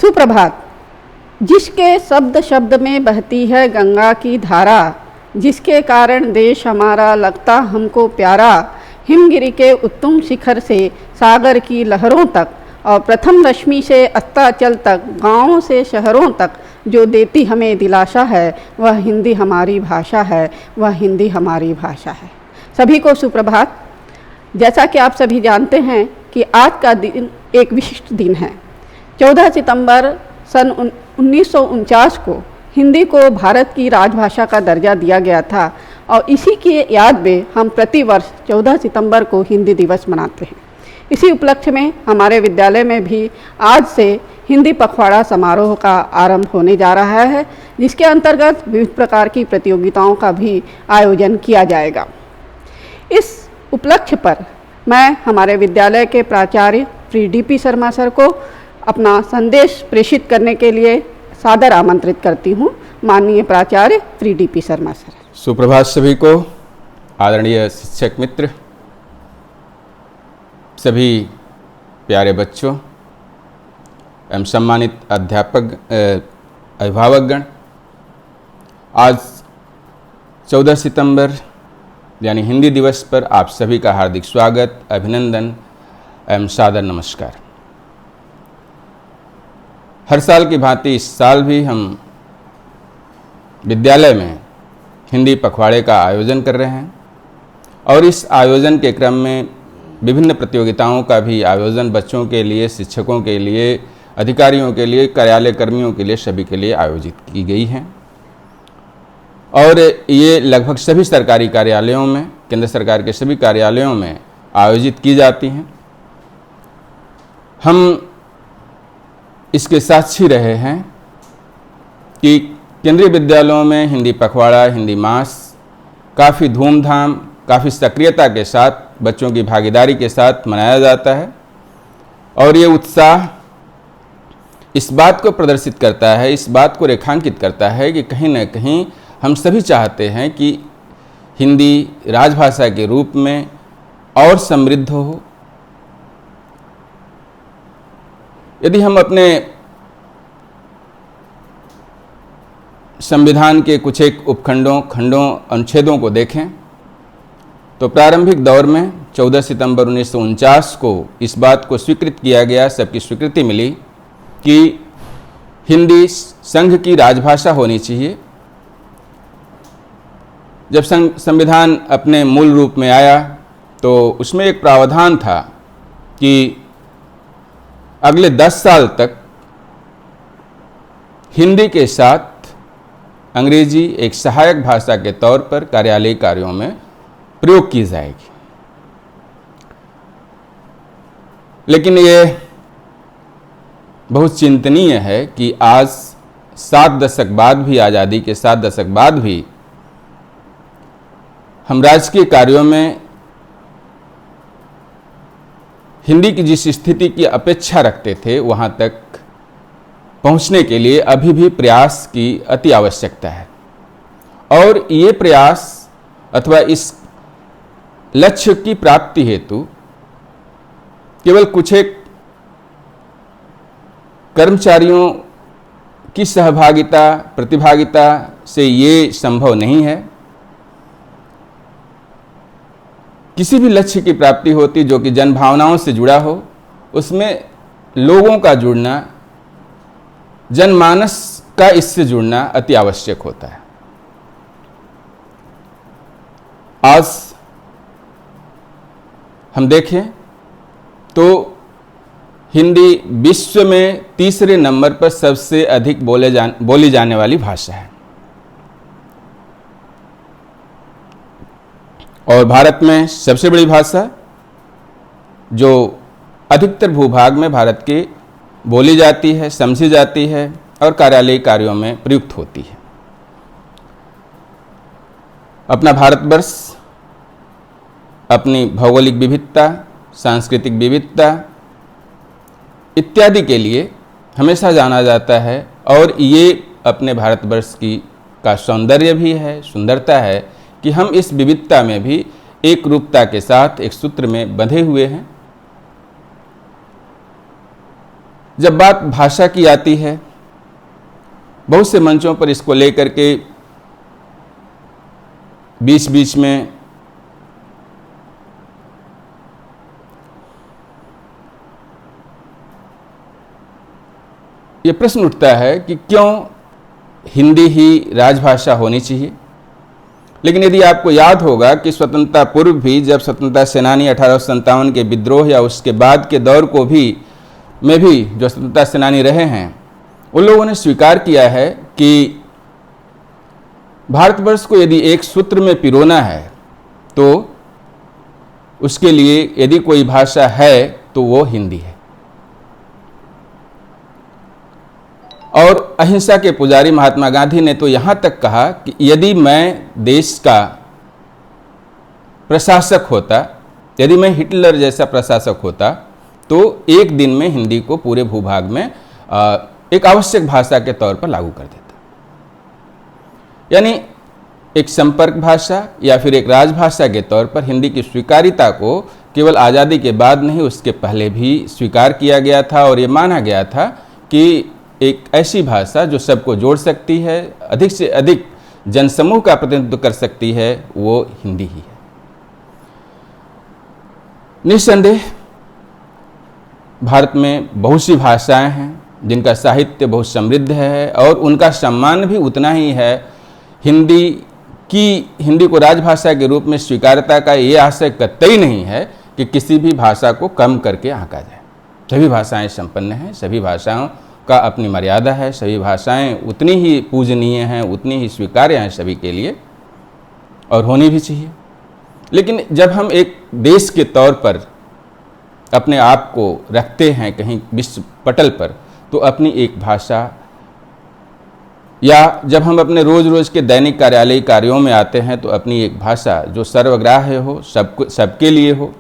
सुप्रभात। जिसके शब्द शब्द में बहती है गंगा की धारा, जिसके कारण देश हमारा लगता हमको प्यारा, हिमगिरी के उत्तुंग शिखर से सागर की लहरों तक और प्रथम रश्मि से अस्ताचल तक, गाँवों से शहरों तक जो देती हमें दिलासा है, वह हिंदी हमारी भाषा है, वह हिंदी हमारी भाषा है। सभी को सुप्रभात। जैसा कि आप सभी जानते हैं कि आज का दिन एक विशिष्ट दिन है। 14 सितंबर सन 1949 को हिंदी को भारत की राजभाषा का दर्जा दिया गया था और इसी की याद में हम प्रतिवर्ष 14 सितंबर को हिंदी दिवस मनाते हैं। इसी उपलक्ष्य में हमारे विद्यालय में भी आज से हिंदी पखवाड़ा समारोह का आरंभ होने जा रहा है, जिसके अंतर्गत विविध प्रकार की प्रतियोगिताओं का भी आयोजन किया जाएगा। इस उपलक्ष्य पर मैं हमारे विद्यालय के प्राचार्य श्री डी.पी. शर्मा सर को अपना संदेश प्रेषित करने के लिए सादर आमंत्रित करती हूँ। माननीय प्राचार्य श्री डी.पी. शर्मा सर। सुप्रभात सभी को। आदरणीय शिक्षक मित्र, सभी प्यारे बच्चों एवं सम्मानित अध्यापक अभिभावकगण, आज 14 सितंबर यानी हिंदी दिवस पर आप सभी का हार्दिक स्वागत, अभिनंदन एवं सादर नमस्कार। हर साल की भांति इस साल भी हम विद्यालय में हिंदी पखवाड़े का आयोजन कर रहे हैं और इस आयोजन के क्रम में विभिन्न प्रतियोगिताओं का भी आयोजन बच्चों के लिए, शिक्षकों के लिए, अधिकारियों के लिए, कार्यालय कर्मियों के लिए, सभी के लिए आयोजित की गई हैं। और ये लगभग सभी सरकारी कार्यालयों में, केंद्र सरकार के सभी कार्यालयों में आयोजित की जाती हैं। हम इसके साक्षी रहे हैं कि केंद्रीय विद्यालयों में हिंदी पखवाड़ा, हिंदी मास काफ़ी धूमधाम, काफ़ी सक्रियता के साथ, बच्चों की भागीदारी के साथ मनाया जाता है और ये उत्साह इस बात को प्रदर्शित करता है, इस बात को रेखांकित करता है कि कहीं न कहीं हम सभी चाहते हैं कि हिंदी राजभाषा के रूप में और समृद्ध हो। यदि हम अपने संविधान के कुछ एक उपखंडों, खंडों, अनुच्छेदों को देखें तो प्रारंभिक दौर में 14 सितंबर 1949 को इस बात को स्वीकृत किया गया, सबकी स्वीकृति मिली कि हिंदी संघ की राजभाषा होनी चाहिए। जब संविधान अपने मूल रूप में आया तो उसमें एक प्रावधान था कि अगले 10 साल तक हिंदी के साथ अंग्रेजी एक सहायक भाषा के तौर पर कार्यालयी कार्यों में प्रयोग की जाएगी। लेकिन ये बहुत चिंतनीय है कि आज 7 दशक बाद भी, आज़ादी के 7 दशक बाद भी हम राजकीय कार्यों में हिंदी की जिस स्थिति की अपेक्षा रखते थे वहाँ तक पहुँचने के लिए अभी भी प्रयास की अति आवश्यकता है। और ये प्रयास अथवा इस लक्ष्य की प्राप्ति हेतु केवल कुछ एक कर्मचारियों की सहभागिता, प्रतिभागिता से ये संभव नहीं है। किसी भी लक्ष्य की प्राप्ति होती जो कि जनभावनाओं से जुड़ा हो, उसमें लोगों का जुड़ना, जनमानस का इससे जुड़ना अति आवश्यक होता है। आज हम देखें तो हिंदी विश्व में तीसरे नंबर पर सबसे अधिक बोली जाने वाली भाषा है और भारत में सबसे बड़ी भाषा जो अधिकतर भूभाग में भारत की बोली जाती है, समझी जाती है और कार्यालयी कार्यों में प्रयुक्त होती है। अपना भारतवर्ष अपनी भौगोलिक विविधता, सांस्कृतिक विविधता इत्यादि के लिए हमेशा जाना जाता है और ये अपने भारतवर्ष का सौंदर्य भी है, सुंदरता है कि हम इस विविधता में भी एक रूपता के साथ एक सूत्र में बंधे हुए हैं। जब बात भाषा की आती है, बहुत से मंचों पर इसको लेकर के बीच बीच में ये प्रश्न उठता है कि क्यों हिंदी ही राजभाषा होनी चाहिए। लेकिन यदि आपको याद होगा कि स्वतंत्रता पूर्व भी जब स्वतंत्रता सेनानी 1857 के विद्रोह या उसके बाद के दौर को भी में भी जो स्वतंत्रता सेनानी रहे हैं, उन लोगों ने स्वीकार किया है कि भारतवर्ष को यदि एक सूत्र में पिरोना है तो उसके लिए यदि कोई भाषा है तो वो हिंदी है। और अहिंसा के पुजारी महात्मा गांधी ने तो यहाँ तक कहा कि यदि मैं देश का प्रशासक होता, यदि मैं हिटलर जैसा प्रशासक होता, तो एक दिन में हिंदी को पूरे भूभाग में एक आवश्यक भाषा के तौर पर लागू कर देता। यानी एक संपर्क भाषा या फिर एक राजभाषा के तौर पर हिंदी की स्वीकार्यता को केवल आज़ादी के बाद नहीं, उसके पहले भी स्वीकार किया गया था और ये माना गया था कि एक ऐसी भाषा जो सबको जोड़ सकती है, अधिक से अधिक जनसमूह का प्रतिनिधित्व कर सकती है, वो हिंदी ही है। निस्संदेह भारत में बहुत सी भाषाएं हैं जिनका साहित्य बहुत समृद्ध है और उनका सम्मान भी उतना ही है। हिंदी को राजभाषा के रूप में स्वीकार्यता का ये आशय कतई नहीं है कि किसी भी भाषा को कम करके आंका जाए। सभी भाषाएं संपन्न हैं, सभी भाषाओं का अपनी मर्यादा है, सभी भाषाएं उतनी ही पूजनीय हैं, उतनी ही स्वीकार्य हैं सभी के लिए और होनी भी चाहिए। लेकिन जब हम एक देश के तौर पर अपने आप को रखते हैं कहीं विश्व पटल पर, तो अपनी एक भाषा, या जब हम अपने रोज रोज के दैनिक कार्यालयी कार्यों में आते हैं तो अपनी एक भाषा जो सर्वग्राह्य हो, सबके लिए हो,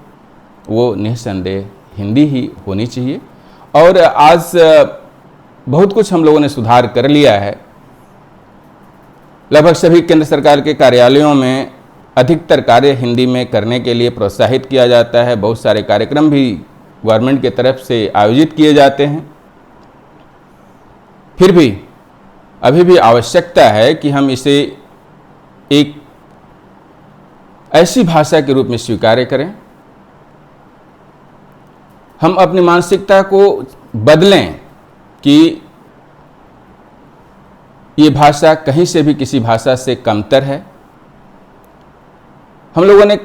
वो निस्संदेह हिंदी ही होनी चाहिए। और आज बहुत कुछ हम लोगों ने सुधार कर लिया है। लगभग सभी केंद्र सरकार के कार्यालयों में अधिकतर कार्य हिंदी में करने के लिए प्रोत्साहित किया जाता है। बहुत सारे कार्यक्रम भी गवर्नमेंट के तरफ से आयोजित किए जाते हैं। फिर भी अभी भी आवश्यकता है कि हम इसे एक ऐसी भाषा के रूप में स्वीकार करें, हम अपनी मानसिकता को बदलें कि ये भाषा कहीं से भी किसी भाषा से कमतर है। हम लोगों ने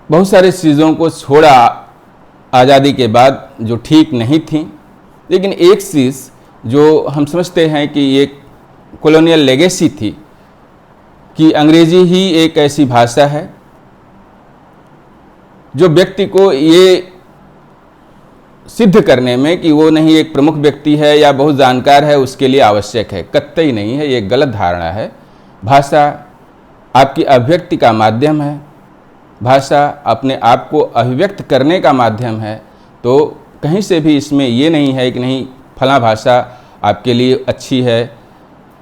बहुत सारी चीज़ों को छोड़ा आज़ादी के बाद जो ठीक नहीं थी, लेकिन एक चीज़ जो हम समझते हैं कि ये कॉलोनियल लेगेसी थी कि अंग्रेजी ही एक ऐसी भाषा है जो व्यक्ति को ये सिद्ध करने में कि वो नहीं एक प्रमुख व्यक्ति है या बहुत जानकार है उसके लिए आवश्यक है। कतई नहीं है, ये गलत धारणा है। भाषा आपकी अभिव्यक्ति का माध्यम है, भाषा अपने आप को अभिव्यक्त करने का माध्यम है। तो कहीं से भी इसमें ये नहीं है कि नहीं फला भाषा आपके लिए अच्छी है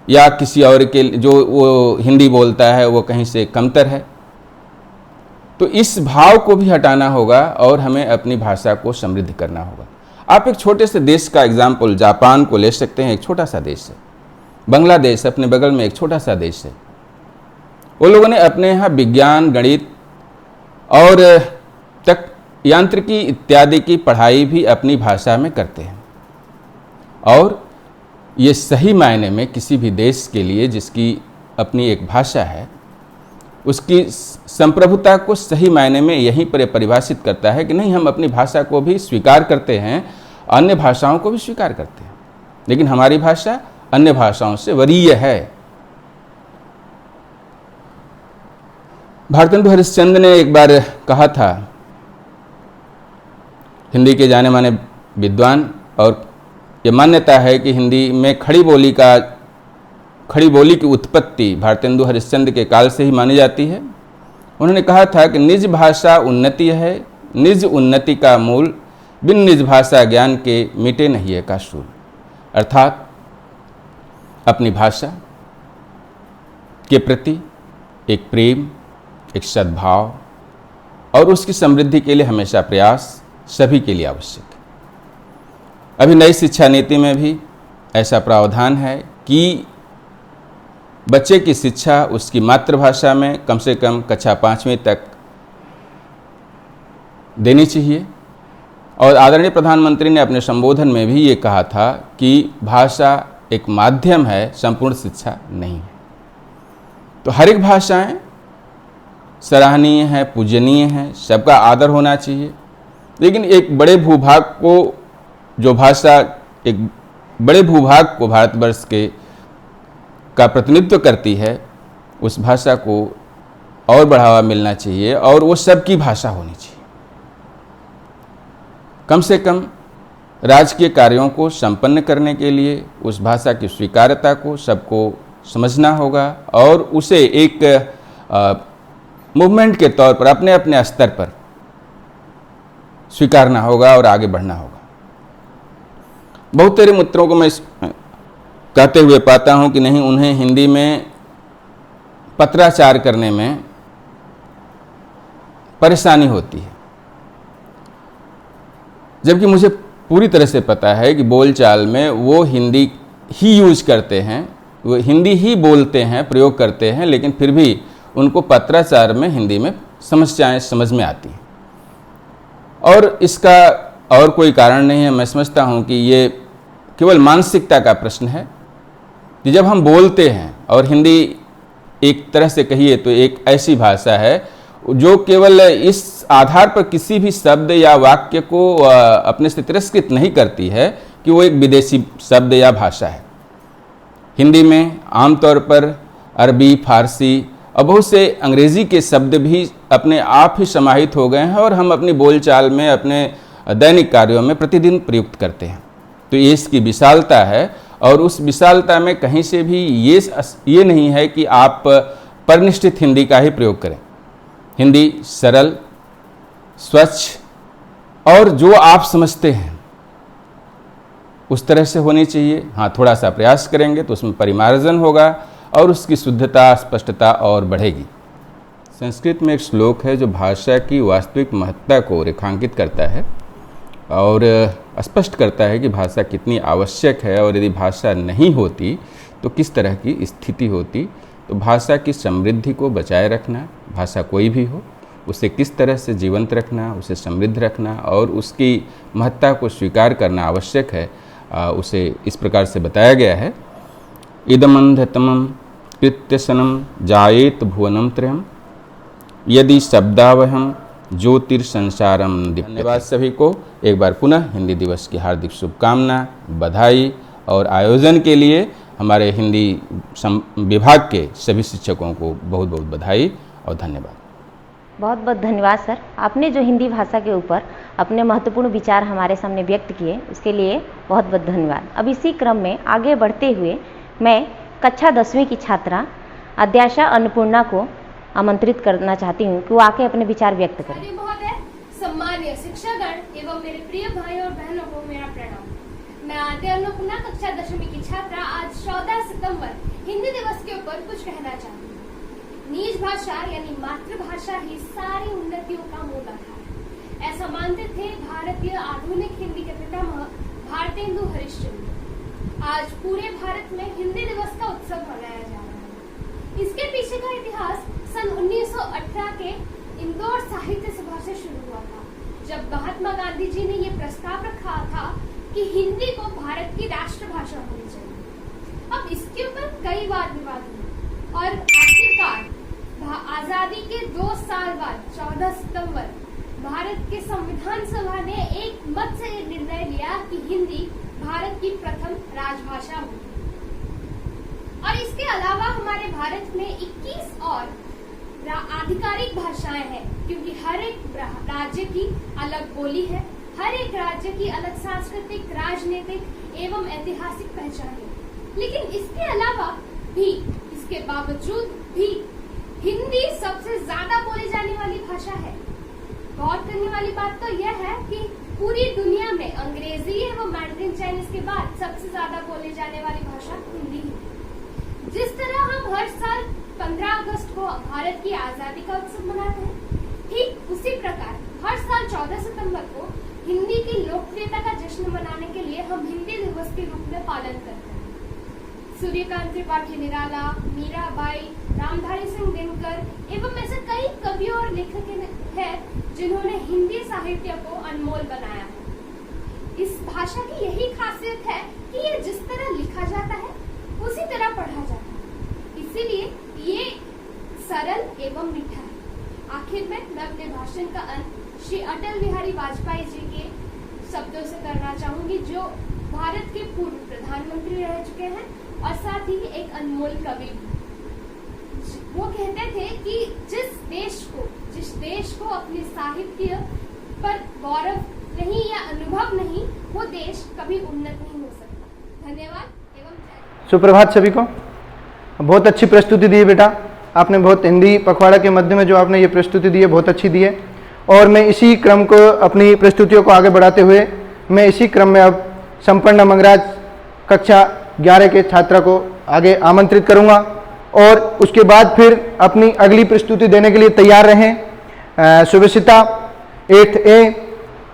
या किसी और के जो वो हिंदी बोलता है वो कहीं से कमतर है। तो इस भाव को भी हटाना होगा और हमें अपनी भाषा को समृद्ध करना होगा। आप एक छोटे से देश का एग्जाम्पल जापान को ले सकते हैं। एक छोटा सा देश है, बांग्लादेश अपने बगल में एक छोटा सा देश है। वो लोगों ने अपने यहाँ विज्ञान, गणित और तक यांत्रिकी इत्यादि की पढ़ाई भी अपनी भाषा में करते हैं। और ये सही मायने में किसी भी देश के लिए जिसकी अपनी एक भाषा है, उसकी संप्रभुता को सही मायने में यहीं पर परिभाषित करता है कि नहीं, हम अपनी भाषा को भी स्वीकार करते हैं, अन्य भाषाओं को भी स्वीकार करते हैं, लेकिन हमारी भाषा अन्य भाषाओं से वरीय है। भारतेंदु हरिश्चंद्र ने एक बार कहा था, हिंदी के जाने माने विद्वान, और ये मान्यता है कि हिंदी में खड़ी बोली की उत्पत्ति भारतेंदु हरिश्चंद्र के काल से ही मानी जाती है। उन्होंने कहा था कि निज भाषा उन्नति है, निज उन्नति का मूल, बिन निज भाषा ज्ञान के मिटे नहीं है का शूल। अर्थात अपनी भाषा के प्रति एक प्रेम, एक सद्भाव और उसकी समृद्धि के लिए हमेशा प्रयास सभी के लिए आवश्यक है। अभी नई शिक्षा नीति में भी ऐसा प्रावधान है कि बच्चे की शिक्षा उसकी मातृभाषा में कम से कम कक्षा 5वीं तक देनी चाहिए। और आदरणीय प्रधानमंत्री ने अपने संबोधन में भी ये कहा था कि भाषा एक माध्यम है, संपूर्ण शिक्षा नहीं है। तो हर एक भाषाएं सराहनीय हैं, पूजनीय हैं, सबका आदर होना चाहिए। लेकिन एक बड़े भूभाग को, जो भाषा एक बड़े भूभाग को भारतवर्ष के का प्रतिनिधित्व करती है, उस भाषा को और बढ़ावा मिलना चाहिए और वो सबकी भाषा होनी चाहिए। कम से कम राजकीय कार्यों को संपन्न करने के लिए उस भाषा की स्वीकार्यता को सबको समझना होगा और उसे एक मूवमेंट के तौर पर अपने अपने स्तर पर स्वीकारना होगा और आगे बढ़ना होगा। बहुत सारे मित्रों को मैं कहते हुए पाता हूं कि नहीं, उन्हें हिंदी में पत्राचार करने में परेशानी होती है, जबकि मुझे पूरी तरह से पता है कि बोलचाल में वो हिंदी ही यूज करते हैं, वो हिंदी ही बोलते हैं, प्रयोग करते हैं, लेकिन फिर भी उनको पत्राचार में हिंदी में समस्याएं समझ में आती हैं। और इसका और कोई कारण नहीं है। मैं समझता हूं कि ये केवल मानसिकता का प्रश्न है कि जब हम बोलते हैं, और हिंदी एक तरह से कहिए तो एक ऐसी भाषा है जो केवल इस आधार पर किसी भी शब्द या वाक्य को अपने से तिरस्कृत नहीं करती है कि वो एक विदेशी शब्द या भाषा है। हिंदी में आमतौर पर अरबी, फारसी और बहुत से अंग्रेज़ी के शब्द भी अपने आप ही समाहित हो गए हैं और हम अपनी बोलचाल में, अपने दैनिक कार्यों में प्रतिदिन प्रयुक्त करते हैं। तो ये इसकी विशालता है और उस विशालता में कहीं से भी ये नहीं है कि आप परिनिष्ठित हिंदी का ही प्रयोग करें। हिंदी सरल, स्वच्छ और जो आप समझते हैं उस तरह से होनी चाहिए। हाँ, थोड़ा सा प्रयास करेंगे तो उसमें परिमार्जन होगा और उसकी शुद्धता, स्पष्टता और बढ़ेगी। संस्कृत में एक श्लोक है जो भाषा की वास्तविक महत्ता को रेखांकित करता है और स्पष्ट करता है कि भाषा कितनी आवश्यक है और यदि भाषा नहीं होती तो किस तरह की स्थिति होती। तो भाषा की समृद्धि को बचाए रखना, भाषा कोई भी हो, उसे किस तरह से जीवंत रखना, उसे समृद्ध रखना और उसकी महत्ता को स्वीकार करना आवश्यक है, उसे इस प्रकार से बताया गया है। इदमंधतमं कृत्यसनम जायेत भुवनम त्रयम् यदि शब्दावहम ज्योतिर्संसारम दीप्यते। धन्यवाद सभी को। एक बार पुनः हिंदी दिवस की हार्दिक शुभकामना, बधाई और आयोजन के लिए हमारे हिंदी विभाग के सभी शिक्षकों को बहुत बहुत बधाई और धन्यवाद। बहुत बहुत धन्यवाद सर। आपने जो हिंदी भाषा के ऊपर अपने महत्वपूर्ण विचार हमारे सामने व्यक्त किए उसके लिए बहुत बहुत धन्यवाद। अब इसी क्रम में आगे बढ़ते हुए मैं कक्षा 10वीं की छात्रा अध्याशा अन्नपूर्णा को आमंत्रित करना चाहती हूँ कि वो आके अपने विचार व्यक्त करें। सम्मानीय शिक्षागण एवं मेरे प्रिय भाई और बहनों को मेरा प्रणाम। मैं आद्य अन्नपूर्णा कक्षा 10वीं की छात्रा आज 14 सितंबर हिंदी दिवस के ऊपर कुछ कहना चाहती हूँ। निज भाषा यानी मातृभाषा ही सारी उन्नतियों का मूल आधार है, ऐसा मानते थे भारतीय आधुनिक हिंदी के पितामह भारतेंदु हरिश्चंद्र। आज पूरे भारत में हिंदी दिवस का उत्सव मनाया जा रहा है। इसके पीछे का इतिहास सन 1918 के इंदौर साहित्य सभा से शुरू हुआ था, जब महात्मा गांधी जी ने ये प्रस्ताव रखा था कि हिंदी को भारत की राष्ट्रभाषा होनी चाहिए। अब इसके ऊपर कई वाद विवाद हुए और आखिरकार आजादी के 2 साल बाद 14 सितंबर भारत के संविधान सभा ने एक मत से निर्णय लिया कि हिंदी भारत की प्रथम राजभाषा होगी। और इसके अलावा हमारे भारत में 21 और आधिकारिक भाषाएं हैं, क्योंकि हर एक राज्य की अलग बोली है, हर एक राज्य की अलग सांस्कृतिक, राजनीतिक एवं ऐतिहासिक पहचान है। लेकिन इसके अलावा भी, इसके बावजूद भी हिंदी सबसे ज्यादा बोली जाने वाली भाषा है। गौर करने वाली बात तो यह है कि पूरी दुनिया में अंग्रेजी एवं मैंड्रिन चाइनीज के बाद सबसे ज्यादा बोली जाने वाली भाषा हिंदी है। जिस तरह हम हर साल 15 अगस्त को भारत की आजादी का उत्सव मनाते हैं, ठीक उसी प्रकार हर साल 14 सितंबर को हिंदी की लोकप्रियता का जश्न मनाने के लिए हम हिंदी दिवस के रूप में पालन करते हैं। सूर्यकांत त्रिपाठी निराला, मीराबाई, रामधारी सिंह दिनकर एवं ऐसे कई कवियों और लेखक हैं जिन्होंने हिंदी साहित्य को अनमोल बनाया है। इस भाषा की यही खासियत है कि ये जिस तरह लिखा जाता है उसी तरह पढ़ा जाता है, इसीलिए ये सरल एवं मीठा है। आखिर में मैं अपने भाषण का अंत श्री अटल बिहारी वाजपेयी जी के शब्दों से करना चाहूंगी, जो भारत के पूर्व प्रधानमंत्री रह चुके हैं और साथ ही एक अनमोल कवि भी। वो कहते थे कि जिस देश को अपने साहित्य पर गौरव नहीं या अनुभव नहीं, वो देश कभी उन्नत नहीं हो सकता। धन्यवाद एवं जय। सुप्रभात सभी को। बहुत अच्छी प्रस्तुति दी है बेटा आपने, बहुत हिंदी पखवाड़ा के मध्य में जो आपने ये प्रस्तुति दी है बहुत अच्छी दी है। और मैं इसी क्रम को अपनी प्रस्तुतियों को आगे बढ़ाते हुए मैं इसी क्रम में अब संपन्न मंगराज कक्षा 11 के छात्रा को आगे आमंत्रित करूंगा और उसके बाद फिर अपनी अगली प्रस्तुति देने के लिए तैयार रहें। सुविशिता 8th A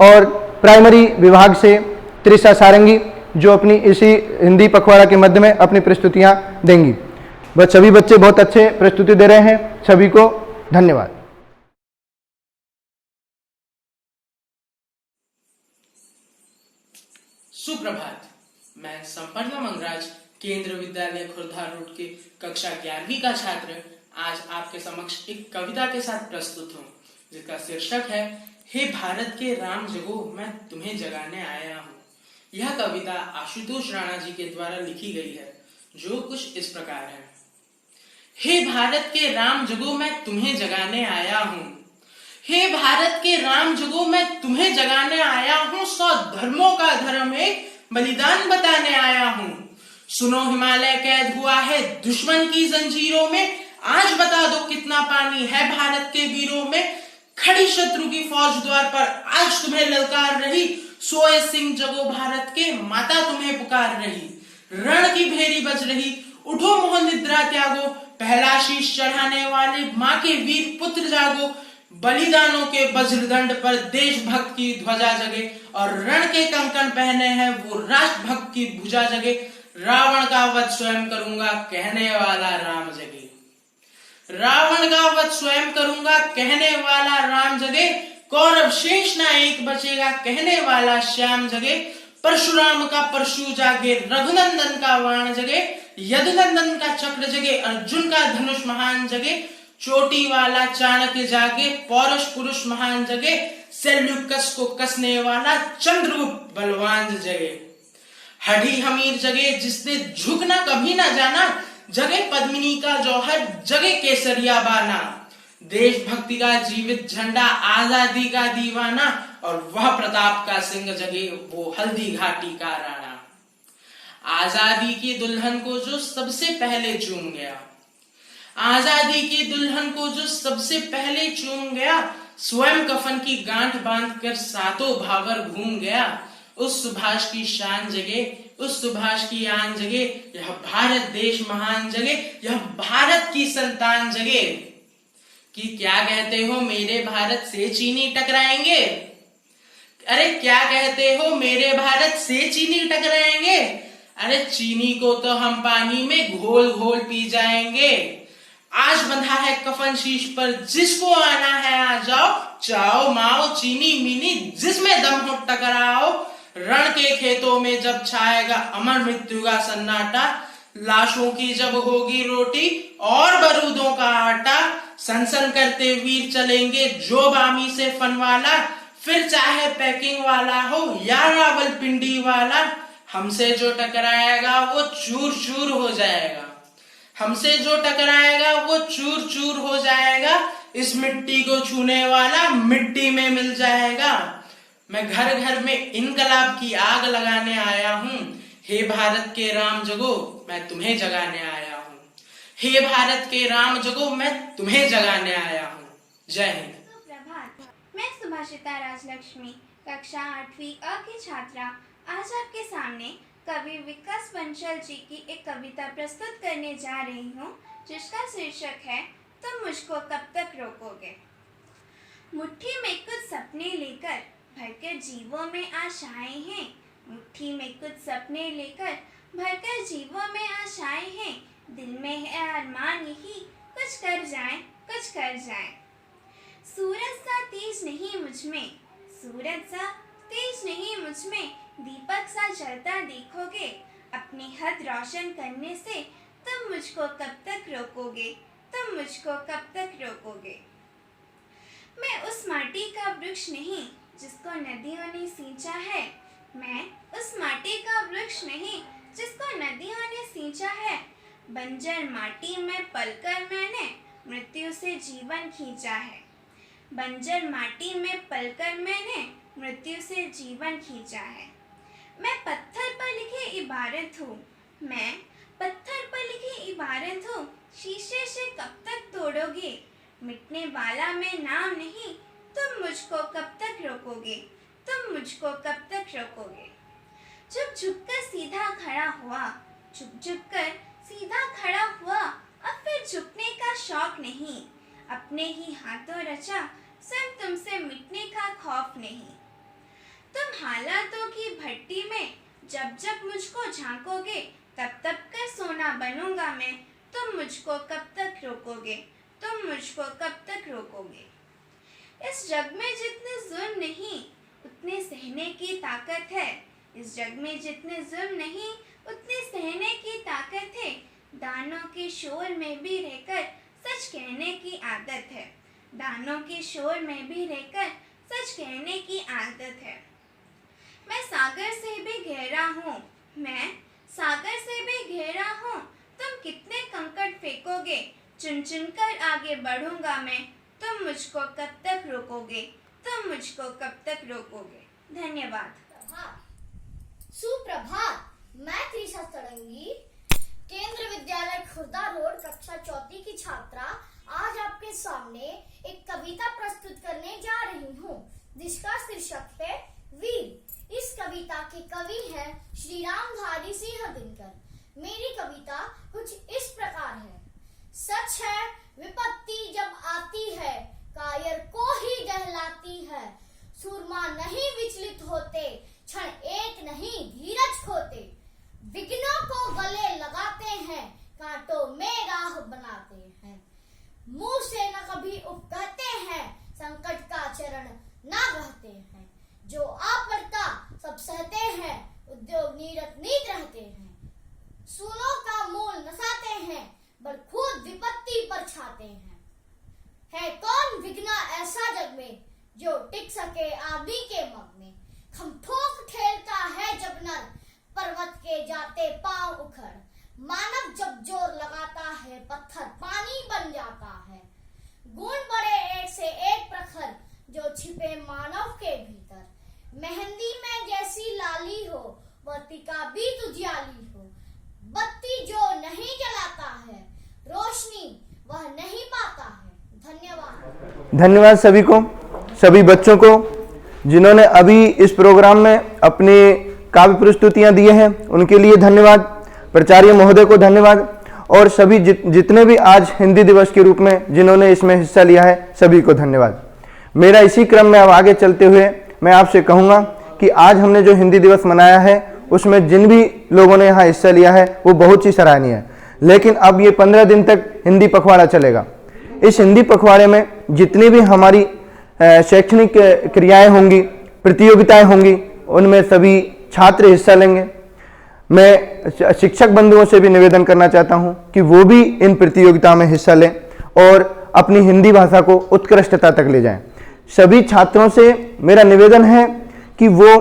और प्राइमरी विभाग से त्रिशा सारंगी जो अपनी इसी हिंदी पखवाड़ा के मध्य में अपनी प्रस्तुतियां देंगी। बस सभी बच्चे बहुत अच्छे प्रस्तुति दे रहे हैं, सभी को धन्यवाद। सुप्रभात। मैं संपन्न मंगराज केंद्र विद्यालय खुर्दा रोड के कक्षा 11वीं का छात्र आज आपके समक्ष एक कविता के साथ प्रस्तुत हूँ, जिसका शीर्षक है हे भारत के राम जगो मैं तुम्हें जगाने आया हूँ। यह कविता आशुतोष राणा जी के द्वारा लिखी गई है, जो कुछ इस प्रकार है। हे भारत के राम जगो मैं तुम्हें जगाने आया हूँ, हे भारत के राम जगो मैं तुम्हें जगाने आया हूँ, 100 धर्मों का धर्म एक बलिदान बताने आया हूँ। सुनो हिमालय कैद हुआ है दुश्मन की जंजीरों में, आज बता दो कितना पानी है भारत के वीरों में। खड़ी शत्रु की फौज द्वार पर आज तुम्हें ललकार रही, सोए सिंह जगो भारत के माता तुम्हें पुकार रही। रण की भेरी बज रही उठो मोह निद्रा त्यागो, पहला शीश चढ़ाने वाले माँ के वीर पुत्र जागो। बलिदानों के वज्रदंड पर देशभक्त की ध्वजा जगे और रण के कंकण पहने हैं वो राष्ट्रभक्त की भुजा जगे। रावण का वध स्वयं करूंगा कहने वाला राम जगे, रावण का वध स्वयं करूंगा कहने वाला राम जगे। कौरव शेष ना एक बचेगा कहने वाला श्याम जगे। परशुराम का परशु जागे रघुनंदन का बाण जगे, यदुनंदन का चक्र जगे अर्जुन का धनुष महान जगे। चोटी वाला चाणक्य जागे पौरुष पुरुष महान जगे, सेल्यूकस को कसने वाला चंद्रगुप्त बलवान जगे। हठी हमीर जगे जिसने झुकना कभी ना जाना, जगे पद्मिनी का जौहर जगे केसरिया बाना। देशभक्ति का जीवित झंडा आजादी का दीवाना, और वह प्रताप का सिंह जगे वो हल्दी घाटी का राणा। आजादी की दुल्हन को जो सबसे पहले चूम गया, आजादी की दुल्हन को जो सबसे पहले चूम गया, स्वयं कफन की गांठ बांधकर सातों भावर घूम गया। उस सुभाष की शान जगे उस सुभाष की आन जगे, यह भारत देश महान जगे, यह भारत की संतान जगे। कि क्या कहते हो मेरे भारत से चीनी टकराएंगे, अरे क्या कहते हो मेरे भारत से चीनी टकराएंगे। अरे चीनी को तो हम पानी में घोल घोल पी जाएंगे। आज बंधा है कफन शीश पर जिसको आना है आ जाओ, चाओ माओ चीनी मीनी जिसमें दम हो टकराओ। रण के खेतों में जब छाएगा अमर मृत्यु का सन्नाटा, लाशों की जब होगी रोटी और बारूदों का आटा, सनसन करते वीर चलेंगे जो बामी से फनवाला। फिर चाहे पैकिंग वाला हो या रावलपिंडी वाला, हमसे जो टकराएगा वो चूर चूर हो जाएगा, हमसे जो टकराएगा वो चूर चूर हो जाएगा। इस मिट्टी को छूने वाला मिट्टी में मिल जाएगा। मैं घर घर में इनकलाब की आग लगाने आया हूँ, हे भारत के राम जगो मैं तुम्हें जगाने आया हूँ। हे भारत के राम जगो मैं तुम्हें जगाने आया हूँ। जय हिंद। सुप्रभात। मैं सुभाषिता राजलक्ष्मी कक्षा 8वीं अ की छात्रा आज आपके सामने कवि विकास बंसल जी की एक कविता प्रस्तुत करने जा रही हूँ, जिसका शीर्षक है तुम मुझको कब तक रोकोगे। मुट्ठी में कुछ सपने लेकर भर भरकर जीवों में आशाएं हैं, मुट्ठी में कुछ सपने लेकर भरकर जीवों में आशाएं हैं, दिल में है अरमान यही कुछ कर जाएं, कुछ कर जाएं। सूरज सा तेज नहीं मुझ में, सूरज सा तेज नहीं मुझ में, दीपक सा जलता देखोगे, अपनी हद रोशन करने से तुम मुझको कब तक रोकोगे, तुम मुझको कब तक रोकोगे। मैं उस माटी का वृक्ष नहीं जिसको नदियों ने सींचा है, मैं उस माटी का वृक्ष नहीं जिसको नदियों ने सींचा है, बंजर माटी में पलकर मैंने मृत्यु से जीवन खींचा है, बंजर माटी में पलकर मैंने मृत्यु से जीवन खींचा है। मैं पत्थर पर लिखी इबारत हूँ, मैं पत्थर पर लिखी इबारत हूँ, शीशे से कब तक तोड़ोगे, मिटने वाला मैं नाम नहीं, तुम मुझको कब तक रोकोगे, तुम मुझको कब तक रोकोगे। झुक झुक कर सीधा खड़ा हुआ, झुक झुक कर सीधा खड़ा हुआ, अब फिर झुकने का शौक नहीं, अपने ही हाथों रचा स्वयं तुमसे मिटने का खौफ नहीं। तुम हालातों की भट्टी में जब जब मुझको झांकोगे, तब तब कर सोना बनूंगा मैं, तुम मुझको कब तक रोकोगे, तुम मुझको कब तक रोकोगे। इस जग में जितने जुल्म नहीं उतने सहने की ताकत है, इस जग में जितने जुल्म नहीं उतने सहने की ताकत है, दानों के शोर में भी रहकर सच कहने की आदत है, दानों के शोर में भी रहकर सच कहने की आदत है। मैं सागर से भी गहरा हूँ, मैं सागर से भी गहरा हूँ, तुम कितने कंकड़ फेंकोगे, चुन चुन कर आगे बढ़ूंगा मैं, तुम मुझको कब तक रोकोगे, तुम मुझको कब तक रोकोगे। धन्यवाद। सुप्रभात, मैं त्रिशा सड़ंगी केंद्र विद्यालय खुर्दा रोड कक्षा 4 की छात्रा आज आपके सामने एक कविता प्रस्तुत करने जा रही हूँ, जिसका शीर्षक है वीर। इस कविता के कवि हैं श्री रामधारी सिंह दिनकर। मेरी कविता कुछ इस प्रकार है। सच है विपत्ति जब आती है, कायर को ही दहलाती है, सूरमा नहीं विचलित होते, क्षण एक नहीं धीरज खोते, विघ्नों को गले लगाते हैं, कांटों में राह बनाते हैं, मुंह से न कभी उपकहते हैं, संकट का चरण ना गहते हैं, जो आ पड़ता सब सहते हैं, उद्योग नीरत नीत रहते हैं, सूलों का मूल नसाते हैं, बल खुद विपत्ति पर छाते हैं। है कौन विघ्न ऐसा जग में जो टिक सके आदमी के मग में, खम ठोक ठेलता है जब नर पर्वत के जाते पांव उखड़, मानव जब जोर लगाता है पत्थर पानी बन जाता है, गुण बड़े एक से एक प्रखर जो छिपे मानव के भीतर, मेहंदी में जैसी लाली हो वह टीका भी उजियाली हो, बत्ती जो नहीं जलाता है रोशनी वह नहीं पाता है। धन्यवाद। धन्यवाद सभी को, सभी बच्चों को जिन्होंने अभी इस प्रोग्राम में अपनी काव्य प्रस्तुतियां दी हैं, उनके लिए धन्यवाद। प्राचार्य महोदय को धन्यवाद, और सभी जितने भी आज हिंदी दिवस के रूप में जिन्होंने इसमें हिस्सा लिया है सभी को धन्यवाद। मेरा इसी क्रम में अब आगे चलते हुए मैं आपसे कहूँगा कि आज हमने जो हिंदी दिवस मनाया है उसमें जिन भी लोगों ने यहाँ हिस्सा लिया है वो बहुत ही सराहनीय है, लेकिन अब ये 15 दिन तक हिंदी पखवाड़ा चलेगा। इस हिंदी पखवाड़े में जितनी भी हमारी शैक्षणिक क्रियाएं होंगी, प्रतियोगिताएं होंगी, उनमें सभी छात्र हिस्सा लेंगे। मैं शिक्षक बंधुओं से भी निवेदन करना चाहता हूं कि वो भी इन प्रतियोगिताओं में हिस्सा लें और अपनी हिंदी भाषा को उत्कृष्टता तक ले जाएं। सभी छात्रों से मेरा निवेदन है कि वो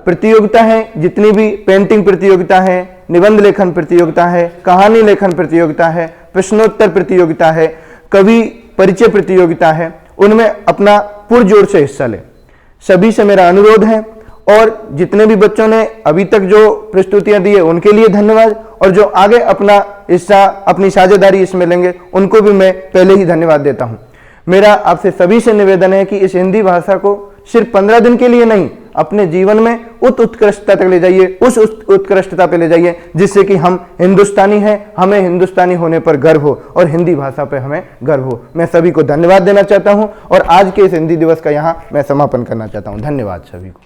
प्रतियोगिता है, जितनी भी पेंटिंग प्रतियोगिता है, निबंध लेखन प्रतियोगिता है, कहानी लेखन प्रतियोगिता है, प्रश्नोत्तर प्रतियोगिता है, कवि परिचय प्रतियोगिता है, उनमें अपना पुरजोर से हिस्सा लें। सभी से मेरा अनुरोध है, और जितने भी बच्चों ने अभी तक जो प्रस्तुतियां दी है उनके लिए धन्यवाद, और जो आगे अपना हिस्सा अपनी साझेदारी इसमें लेंगे उनको भी मैं पहले ही धन्यवाद देता हूं। मेरा आपसे सभी से निवेदन है कि इस हिंदी भाषा को सिर्फ 15 दिन के लिए नहीं, अपने जीवन में उत्कृष्टता तक ले जाइए, उस उत्कृष्टता पे ले जाइए जिससे कि हम हिंदुस्तानी हैं, हमें हिंदुस्तानी होने पर गर्व हो और हिंदी भाषा पे हमें गर्व हो। मैं सभी को धन्यवाद देना चाहता हूं और आज के इस हिंदी दिवस का यहाँ मैं समापन करना चाहता हूं। धन्यवाद सभी को।